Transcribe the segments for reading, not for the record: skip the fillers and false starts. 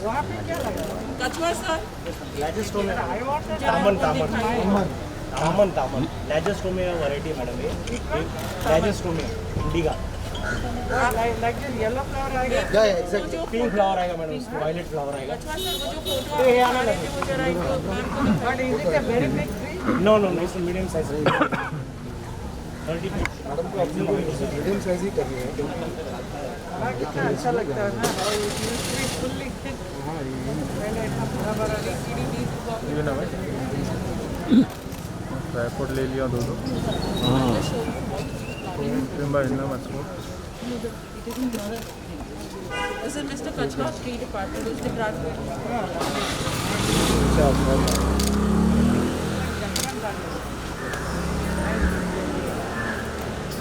वहाँ पे क्या लगा? कछुआ सर लैजेस्टोमिया तामन लैजेस्टोमिया वैरायटी मैडम ये lagerstroemia indica like this yellow flower आएगा। या एग्जैक्ट पिंक फ्लावर आएगा मैडम इसमें वायलेट फ्लावर आएगा कछुआ सर वो जो फोटो आप बता रहे थे वो जरा एक मैम को But is it a very big tree? No it's medium size 30 madam को अपनी मीडियम साइज ही करनी है। हाँ, कितना अच्छा लगता है ना। और it used to be fully thick. पहले इतना बड़ा बड़ा ये ना भाई ट्राइपॉड ले लिया दो मत This is Mr. Kachwa Tree Department, who's the transport.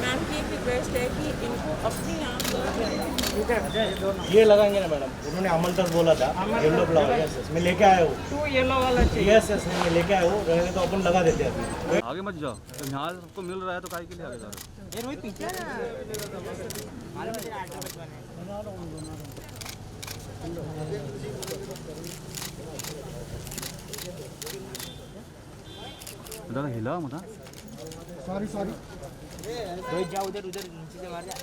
Ma'am की एक रिक्वेस्ट है कि इनको अपने आप ये लगाएंगे ना मैडम उन्होंने अमल तक बोला था येलो फ्लावर यस मैं लेके आया हूँ 2 येलो वाला चाहिए। यस मैं लेके आया हूँ रहेगा तो अपन लगा देते हैं अभी आगे मत जाओ तो यहाँ सबको मिल रहा है तो काहे के लिए आगे जा रहे हो? ये रोहित पीछे ना। दादा हिला मत हाँ? सॉरी रोहित जा उधर नीचे से मार जा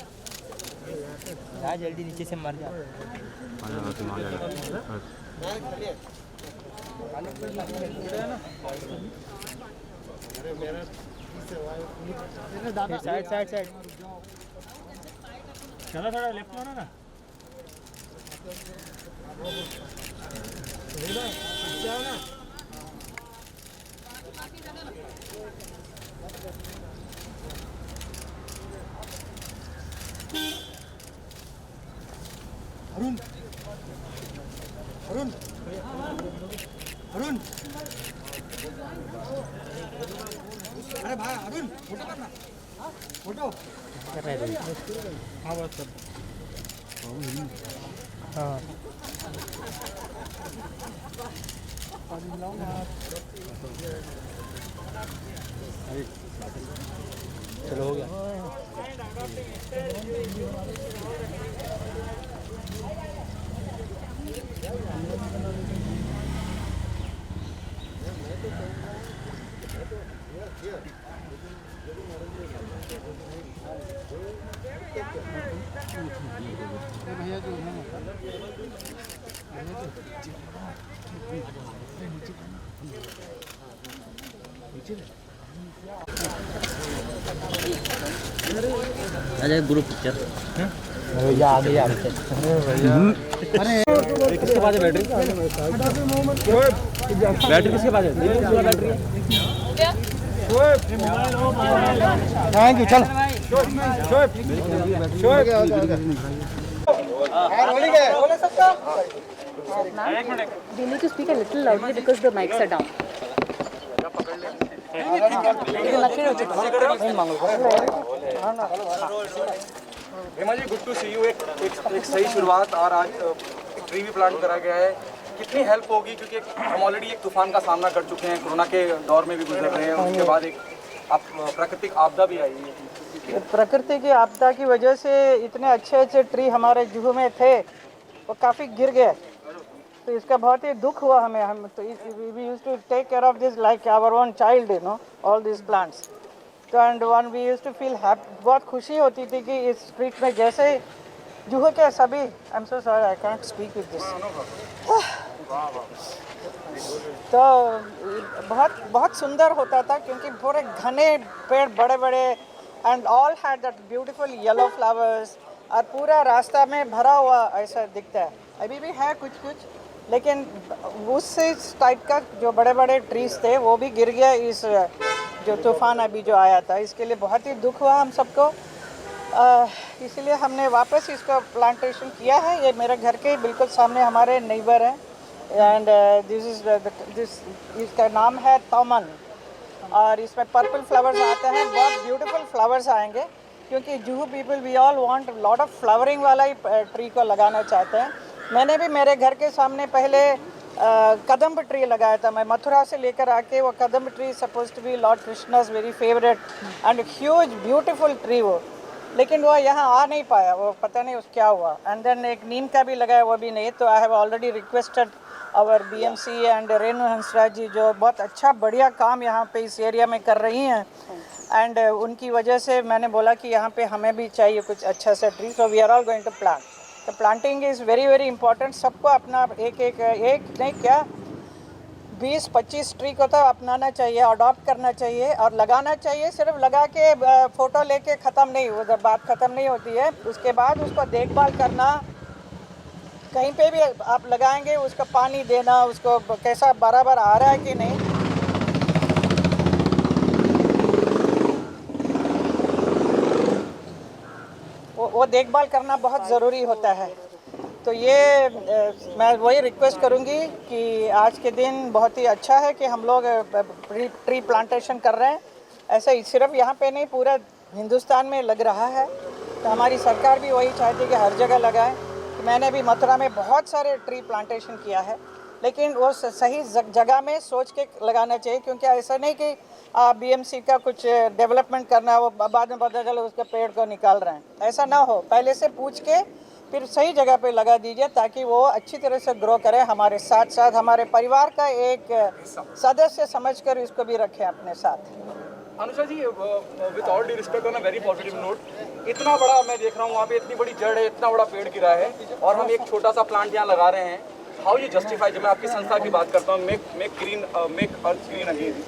जल्दी नीचे से मर जा। आजा तुम आ जाओ साइड चलो थोड़ा लेफ्ट में ना अरुण अरे भाई अरुण फोटो करना फोटो हाँ बस कर हाँ चलो हो गया। भैया जो है अरे ग्रुप पिक्चर भैया आगे यार अरे किसके पास है बैटरी किसके पास है बैटरी थैंक यू चल You need to speak a little loudly because the mics are down. Hema ji good to see you. एक सही शुरुआत और आज एक ट्री भी प्लांट करा गया है। कितनी हेल्प होगी क्योंकि हम ऑलरेडी एक तूफान का सामना कर चुके हैं, कोरोना के दौर में भी गुजर रहे हैं, उसके बाद एक प्राकृतिक आपदा भी आई है। प्रकृति की आपदा की वजह से इतने अच्छे अच्छे ट्री हमारे जुहू में थे वो काफ़ी गिर गए, तो इसका बहुत ही दुख हुआ हमें। हम तो we used to take care of this like our own child, you know, all this plants. तो and when we used to feel बहुत खुशी होती थी कि इस स्ट्रीट में जैसे जुहू के सभी, I am so sorry I can't speak with this, तो बहुत सुंदर होता था क्योंकि पूरे घने पेड़ बड़े बड़े and all had that beautiful yellow flowers, और पूरा रास्ता में भरा हुआ ऐसा दिखता है। अभी भी है कुछ लेकिन उस टाइप का जो बड़े बड़े ट्रीज थे वो भी गिर गया इस जो तूफान अभी जो आया था, इसके लिए बहुत ही दुख हुआ हम सबको। इसलिए हमने वापस इसका प्लांटेशन किया है। ये मेरे घर के बिल्कुल सामने हमारे नेबर हैं एंड इसका नाम है तमन, और इसमें पर्पल फ्लावर्स आते हैं, बहुत ब्यूटीफुल फ्लावर्स आएंगे क्योंकि Juhu people we all want lot of flowering वाला ही ट्री को लगाना चाहते हैं। मैंने भी मेरे घर के सामने पहले कदम्ब ट्री लगाया था। मैं मथुरा से लेकर आके वो kadamb tree suppose to be lord Krishna's very favourite and huge beautiful tree वो, लेकिन वो यहाँ आ नहीं पाया, वो पता नहीं उस क्या हुआ। एंड देन एक नीम का भी लगाया, वो भी नहीं। तो I have already requested our BMC and Renu Hansraj ji, जो बहुत अच्छा बढ़िया काम यहाँ पे इस एरिया में कर रही हैं। एंड उनकी वजह से मैंने बोला कि यहाँ पे हमें भी चाहिए कुछ अच्छा सा tree, so we are all going to plant. तो planting is very very important. सबको अपना एक नहीं क्या 20-25 ट्री को तो अपनाना चाहिए, अडॉप्ट करना चाहिए और लगाना चाहिए। सिर्फ लगा के फ़ोटो लेके ख़त्म नहीं, उधर बात ख़त्म नहीं होती है। उसके बाद उसको देखभाल करना, कहीं पे भी आप लगाएंगे उसको पानी देना, उसको कैसा बराबर आ रहा है कि नहीं। वो देखभाल करना बहुत ज़रूरी होता है। तो ये मैं वही रिक्वेस्ट करूँगी कि आज के दिन बहुत ही अच्छा है कि हम लोग ट्री प्लांटेशन कर रहे हैं। ऐसा ही सिर्फ यहाँ पे नहीं, पूरा हिंदुस्तान में लग रहा है। तो हमारी सरकार भी वही चाहती है कि हर जगह लगाएं। मैंने भी मथुरा में बहुत सारे ट्री प्लांटेशन किया है, लेकिन वो सही जगह में सोच के लगाना चाहिए, क्योंकि ऐसा नहीं कि BMC का कुछ डेवलपमेंट करना है, वो बाद में पता चले उसके पेड़ को निकाल रहे हैं। ऐसा ना हो, पहले से पूछ के फिर सही जगह पे लगा दीजिए, ताकि वो अच्छी तरह से ग्रो करे। हमारे साथ साथ हमारे परिवार का एक सदस्य समझकर इसको भी रखें अपने साथ। Anusha ji, with all due respect, on a very positive note, इतना बड़ा मैं देख रहा हूँ वहाँ पे, इतनी बड़ी जड़ है, इतना बड़ा पेड़ गिरा है और हम एक छोटा सा प्लांट यहाँ लगा रहे हैं। How you justify? जब मैं आपकी संस्था की बात करता हूँ, मेक अर्थ ग्रीन अगेन।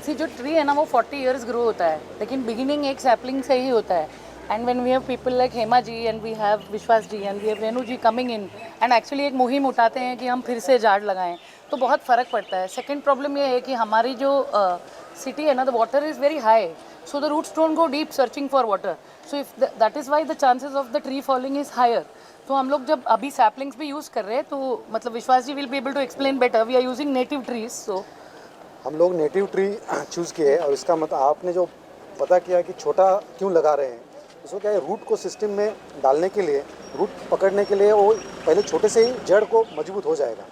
सी जो ट्री है ना वो 40 इयर्स ग्रो होता है, लेकिन बिगिनिंग एक सैपलिंग से ही होता है। And when we have people like Hema ji and we have Vishwas ji and we have Renu ji coming in and actually एक मुहिम उठाते हैं कि हम फिर से झाड़ लगाएं, तो बहुत फ़र्क पड़ता है। सेकंड प्रॉब्लम ये है कि हमारी जो सिटी है ना, the water is very high, so the roots don't go deep searching for water, so if that is why the chances of the tree falling is higher. तो हम लोग जब अभी सैपलिंग्स भी यूज़ कर रहे हैं, तो मतलब Vishwas ji will be able to explain better, we are using native trees. So हम लोग नेटिव ट्री चूज़ किए और इसका मतलब आपने जो पता किया कि छोटा क्यों लगा रहे हैं, उसको क्या है, रूट को सिस्टम में डालने के लिए, रूट पकड़ने के लिए वो पहले छोटे से ही जड़ को मजबूत हो जाएगा।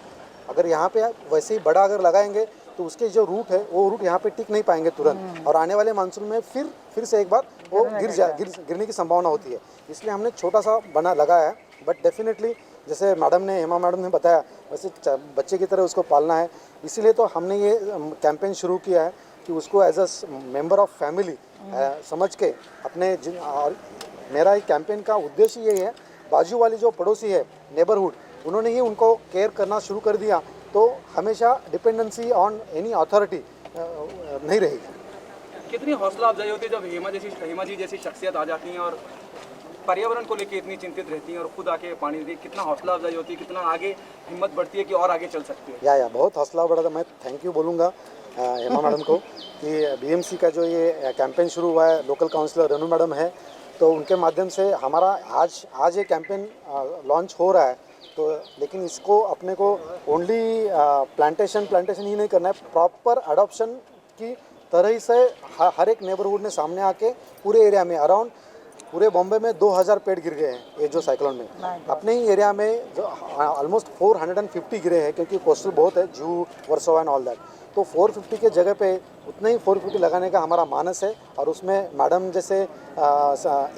अगर यहाँ पे वैसे ही बड़ा अगर लगाएंगे तो उसके जो रूट है वो रूट यहाँ पे टिक नहीं पाएंगे तुरंत, और आने वाले मानसून में फिर से एक बार वो गिरने की संभावना होती है। इसलिए हमने छोटा सा बना लगाया है, बट डेफिनेटली जैसे हेमा मैडम ने बताया, वैसे बच्चे की तरह उसको पालना है। इसीलिए तो हमने ये कैंपेन शुरू किया है कि उसको as a member of family समझ के अपने और मेरा ये कैंपेन का उद्देश्य यही है, बाजू वाली जो पड़ोसी है नेबरहुड, उन्होंने ही उनको केयर करना शुरू कर दिया, तो हमेशा डिपेंडेंसी ऑन एनी अथॉरिटी नहीं रहेगी। कितनी हौसला अफजाई होती है जब हेमा जी जैसी शख्सियत आ जाती हैं और पर्यावरण को लेकर इतनी चिंतित रहती हैं और खुद आके पानी देती, कितना हौसला अफजाई होती है, कितना आगे हिम्मत बढ़ती है कि और आगे चल सकती है। या बहुत हौसला बढ़ा था। मैं थैंक यू बोलूँगा हेमा मैडम को कि BMC का जो ये कैंपेन शुरू हुआ है, लोकल काउंसलर रेणु मैडम है, तो उनके माध्यम से हमारा आज ये कैंपेन लॉन्च हो रहा है। तो लेकिन इसको अपने को ओनली प्लांटेशन ही नहीं करना है, प्रॉपर अडॉप्शन की तरह से हर एक नेबरहुड ने सामने आके पूरे एरिया में अराउंड पूरे बॉम्बे में 2000 पेड़ गिर गए हैं ये जो साइक्लोन में। अपने ही एरिया में जो ऑलमोस्ट 450 गिरे हैं, क्योंकि कोस्टल बहुत है, जू वर्सोवा एंड ऑल दैट। तो 450 के जगह पे उतने ही 450 लगाने का हमारा मानस है, और उसमें मैडम जैसे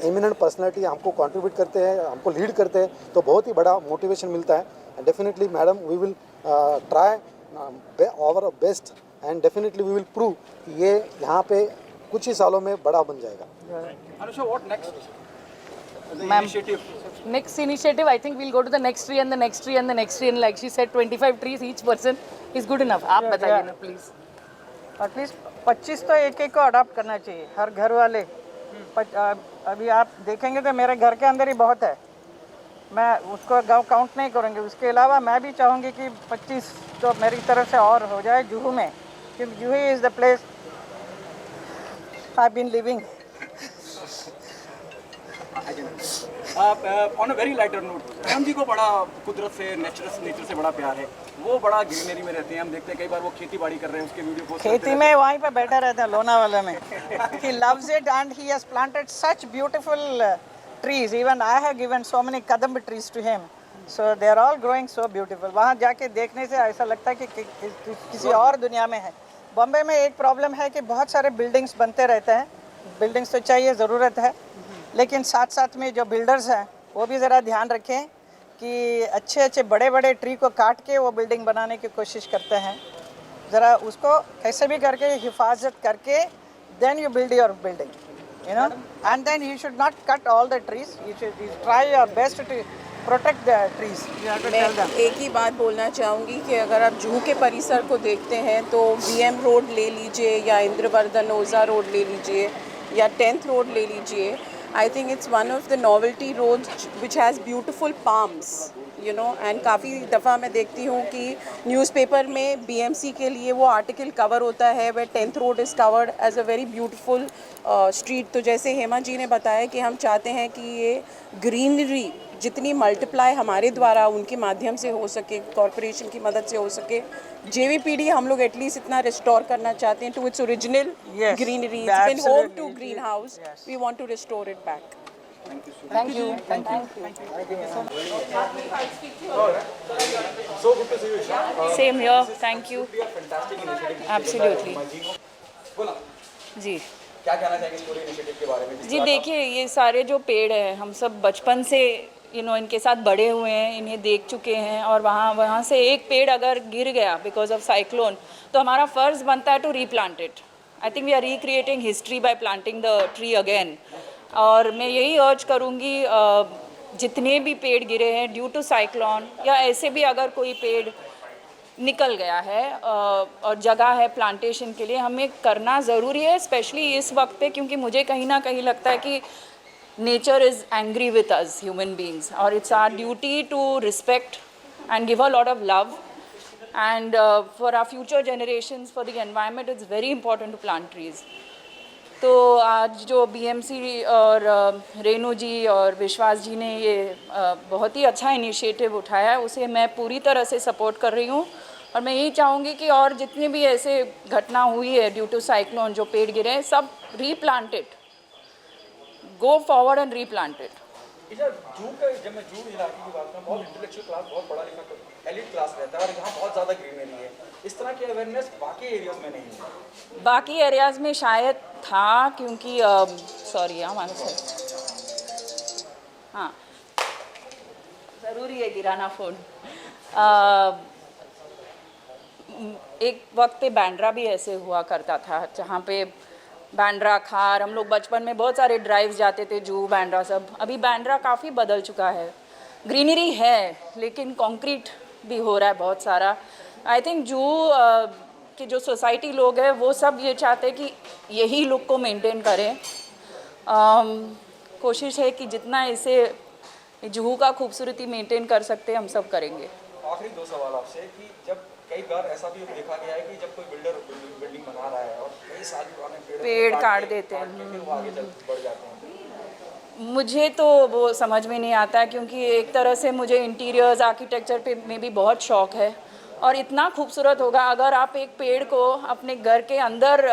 एमिनेंट पर्सनैलिटी हमको कंट्रीब्यूट करते हैं, हमको लीड करते हैं, तो बहुत ही बड़ा मोटिवेशन मिलता है। Definitely madam we will try our best and definitely we will prove कि ये यहाँ पे कुछ ही सालों में बड़ा बन जाएगा। Anusha, what next? Next initiative, I think we'll go to the next tree and the next tree and the next tree, and like she said, 25 trees each person is good enough. आप बताइए ना प्लीज। एटलीस्ट 25 तो एक को adopt करना चाहिए हर घर वाले। अभी आप देखेंगे तो मेरे घर के अंदर ही बहुत है, मैं उसको काउंट नहीं करूँगी। उसके अलावा मैं भी चाहूँगी कि 25 तो मेरी तरफ से और हो जाए जुहू में, क्योंकि Juhu is the place I been living. On a very lighter note, ma'am ji को बड़ा कुदरत से, नेचर से बड़ा प्यार है, वो बड़ा ग्रीनरी में रहते हैं। हम देखते हैं कई बार वो खेती बाड़ी कर रहे हैं, उसके वीडियो पोस्ट खेती में वहीं पे बैठा रहता है लोनावाला में। He loves it and he has planted such beautiful trees. Even I have given so many kadamb trees to him. So they are all growing so beautiful. वहाँ जाके देखने से ऐसा लगता है कि किसी और दुनिया में है। बॉम्बे में एक प्रॉब्लम है कि बहुत सारे बिल्डिंग्स बनते रहते हैं। बिल्डिंग्स तो चाहिए, ज़रूरत है, लेकिन साथ साथ में जो बिल्डर्स हैं वो भी ज़रा ध्यान रखें कि अच्छे अच्छे बड़े बड़े ट्री को काट के वो बिल्डिंग बनाने की कोशिश करते हैं। ज़रा उसको कैसे भी करके हिफाजत करके then you build your building, you know, and then you should not cut all the trees. You should try your best to protect the trees. You have to tell them. मैं एक ही बात बोलना चाहूँगी कि अगर आप जूहू के परिसर को देखते हैं तो BM रोड ले लीजिए या इंद्रवर्धन ओझा रोड ले लीजिए या 10th रोड ले लीजिए। I think it's one of the novelty roads which has beautiful palms, you know, and काफ़ी दफ़ा मैं देखती हूँ कि न्यूज़पेपर में BMC के लिए वो आर्टिकल कवर होता है way 10th road is covered as a very beautiful street. तो जैसे हेमा जी ने बताया कि हम चाहते हैं कि ये ग्रीनरी जितनी मल्टीप्लाई हमारे द्वारा उनके माध्यम से हो सके, कॉरपोरेशन की मदद से हो सके, JVPD हम लोग एटलीस्ट इतना रिस्टोर करना चाहते हैं to its original greenery, its home to green house, we want to restore it back. Thank you. Thank you. So good to see you, Isha. Same here. Thank you. Fantastic initiative. Absolutely. बोला जी क्या कहना चाहेंगे इस पूरे initiative के बारे में? जी देखिए, ये सारे जो पेड़ हैं हम सब बचपन से इनके साथ बड़े हुए हैं, इन्हें देख चुके हैं, और वहाँ से एक पेड़ अगर गिर गया बिकॉज ऑफ साइक्लोन तो हमारा फ़र्ज़ बनता है to replant it. I think we are recreating history by planting the tree again. और मैं यही अर्ज करूँगी जितने भी पेड़ गिरे हैं ड्यू टू साइक्लोन या ऐसे भी अगर कोई पेड़ निकल गया है और जगह है प्लांटेशन के लिए, हमें करना ज़रूरी है, स्पेशली इस वक्त पे, क्योंकि मुझे कहीं ना कहीं लगता है कि nature is angry with us human beings, और it's our duty to respect and give a lot of love, and for our future generations, for the environment, it's very important to plant trees. तो आज जो BMC और रेणु जी और विश्वास जी ने ये बहुत ही अच्छा इनिशिएटिव उठाया है, उसे मैं पूरी तरह से सपोर्ट कर रही हूँ। और मैं यही चाहूँगी कि और जितने भी ऐसे घटना हुई है ड्यू टू साइक्लोन, जो पेड़ गिरे हैं, सब रीप्लांटेड, गो फॉरवर्ड एंड रीप्लांटेड। जब मैं जूहू इलाके की बात करूँ, बहुत इंटेलेक्चुअल क्लास, बहुत पढ़ा लिखा एलिट क्लास रहता है और यहाँ बहुत ज़्यादा ग्रीनरी है। इस तरह की अवेयरनेस बाकी एरियाज में नहीं है। बाकी एरियाज़ में शायद था, क्योंकि सॉरी हमारे से हाँ ज़रूरी है गिराना फ़ोन। एक वक्त पे बैंड्रा भी ऐसे हुआ करता था, जहाँ पे बैंड्रा, खार, हम लोग बचपन में बहुत सारे ड्राइव्स जाते थे, जूहू बैंड्रा सब। अभी बैंड्रा काफ़ी बदल चुका है, ग्रीनरी है लेकिन कंक्रीट भी हो रहा है बहुत सारा। आई थिंक जूहू के जो सोसाइटी लोग हैं वो सब ये चाहते हैं कि यही लुक को मेंटेन करें। कोशिश है कि जितना इसे जूहू का खूबसूरती मेंटेन कर सकते हैं हम सब करेंगे। आखिरी दो सवाल आपसे कि जब कई बार ऐसा भी देखा गया है कि जब कोई बिल्डर बिल्डिंग बना रहा है और कई साल पुराने पेड़ काट देते हैं, फिर वो आगे बढ़ जाते हैं, मुझे तो वो समझ में नहीं आता है, क्योंकि एक तरह से मुझे इंटीरियर्स आर्किटेक्चर पे में भी बहुत शौक़ है, और इतना खूबसूरत होगा अगर आप एक पेड़ को अपने घर के अंदर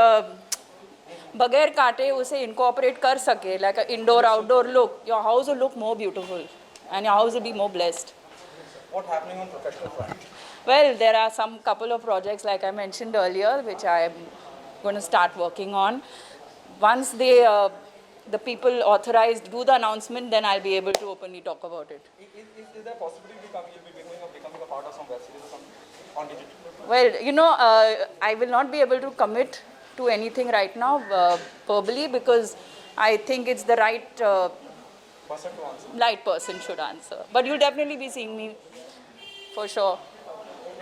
बगैर काटे उसे इनकॉर्पोरेट कर सके, like indoor outdoor look, your house will look more beautiful and your house will be more blessed. What happening on professional front? Well, there are some couple of projects like I mentioned earlier which I am going to start working on. Once they the people authorized do the announcement, then I'll be able to openly talk about it. Is there possibility you'll be becoming a part of some web series or something on digital? Well, you know, I will not be able to commit to anything right now verbally, because I think it's the right Person to answer. right person should answer. But you'll definitely be seeing me for sure.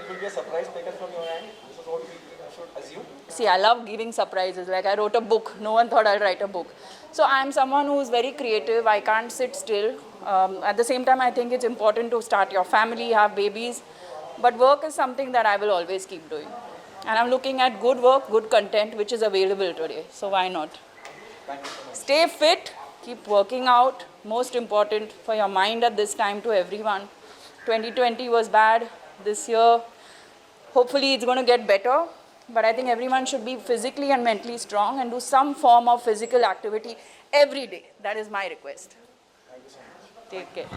It will be a surprise taken from your end. This is what we should assume. See, I love giving surprises. Like I wrote a book. No one thought I'd write a book. So I'm someone who is very creative. I can't sit still. At the same time, I think it's important to start your family, have babies. But work is something that I will always keep doing. And I'm looking at good work, good content, which is available today. So why not? Stay fit, keep working out. Most important for your mind at this time to everyone. 2020 was bad. This year, hopefully it's going to get better. But I think everyone should be physically and mentally strong and do some form of physical activity every day. That is my request. Thank you so much. Take care.